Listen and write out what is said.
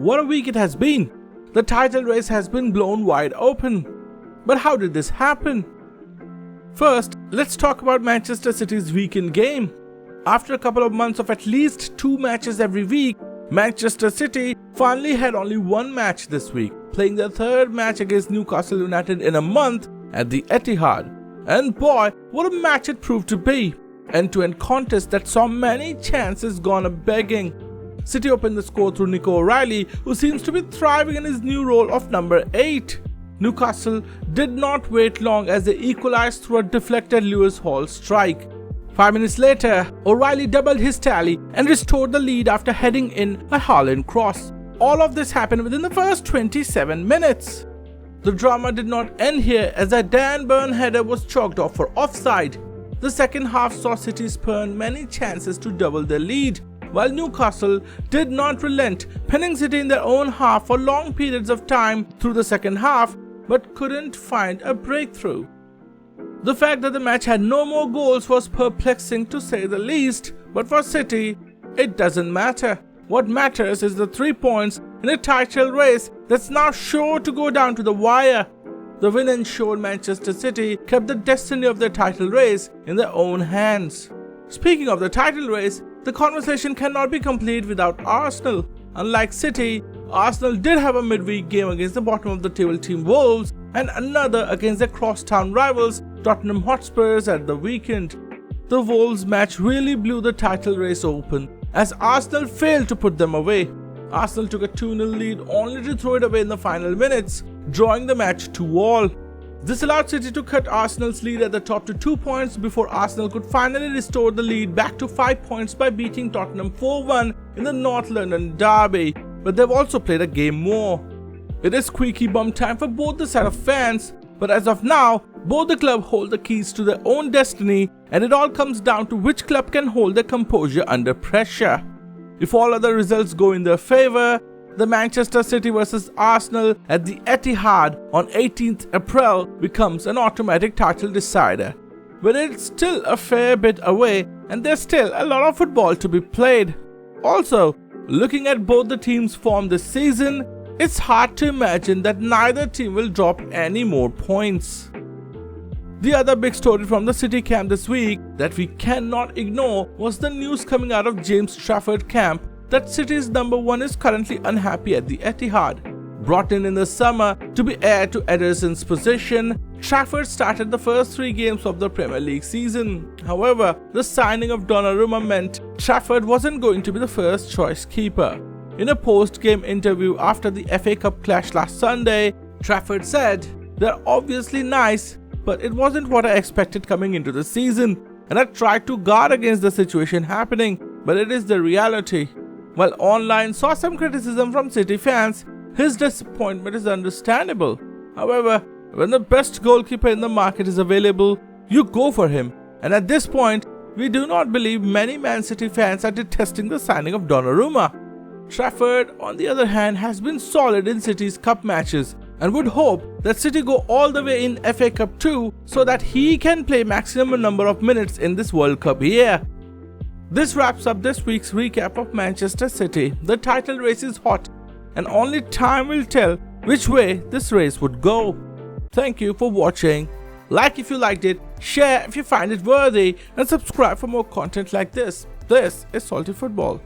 what a week it has been. The title race has been blown wide open. But how did this happen? First, let's talk about Manchester City's weekend game. After a couple of months of at least 2 matches every week, Manchester City finally had only 1 match this week, playing their 3rd match against Newcastle United in a month at the Etihad. And boy, what a match it proved to be. End-to-end contest that saw many chances gone a-begging. City opened the score through Nico O'Reilly, who seems to be thriving in his new role of number 8. Newcastle did not wait long as they equalized through a deflected Lewis Hall strike. 5 minutes later, O'Reilly doubled his tally and restored the lead after heading in a Haaland cross. All of this happened within the first 27 minutes. The drama did not end here as a Dan Burn header was chalked off for offside. The second half saw City spurn many chances to double their lead, while Newcastle did not relent, pinning City in their own half for long periods of time through the second half, but couldn't find a breakthrough. The fact that the match had no more goals was perplexing to say the least, but for City, it doesn't matter. What matters is the 3 points in a title race that's now sure to go down to the wire. The win ensured Manchester City kept the destiny of their title race in their own hands. Speaking of the title race, the conversation cannot be complete without Arsenal. Unlike City, Arsenal did have a midweek game against the bottom of the table team Wolves and another against their crosstown rivals Tottenham Hotspurs at the weekend. The Wolves match really blew the title race open as Arsenal failed to put them away. Arsenal took a 2-0 lead only to throw it away in the final minutes, drawing the match 2-all. This allowed City to cut Arsenal's lead at the top to 2 points before Arsenal could finally restore the lead back to 5 points by beating Tottenham 4-1 in the North London derby, but they've also played a game more. It is squeaky bum time for both the set of fans, but as of now, both the club hold the keys to their own destiny, and it all comes down to which club can hold their composure under pressure. If all other results go in their favour, the Manchester City vs Arsenal at the Etihad on 18th April becomes an automatic title decider. But it's still a fair bit away and there's still a lot of football to be played. Also, looking at both the teams' form this season, it's hard to imagine that neither team will drop any more points. The other big story from the City camp this week that we cannot ignore was the news coming out of James Trafford camp that City's number 1 is currently unhappy at the Etihad. Brought in the summer to be heir to Ederson's position, Trafford started the first 3 games of the Premier League season. However, the signing of Donnarumma meant Trafford wasn't going to be the first choice keeper. In a post-game interview after the FA Cup clash last Sunday, Trafford said, "They're obviously nice, but it wasn't what I expected coming into the season, and I tried to guard against the situation happening, but it is the reality." While online saw some criticism from City fans, his disappointment is understandable. However, when the best goalkeeper in the market is available, you go for him, and at this point, we do not believe many Man City fans are detesting the signing of Donnarumma. Trafford, on the other hand, has been solid in City's cup matches and would hope that City go all the way in FA Cup too so that he can play maximum number of minutes in this World Cup year. This wraps up this week's recap of Manchester City. The title race is hot and only time will tell which way this race would go. Thank you for watching. Like if you liked it, share if you find it worthy, and subscribe for more content like this. This is Salty Football.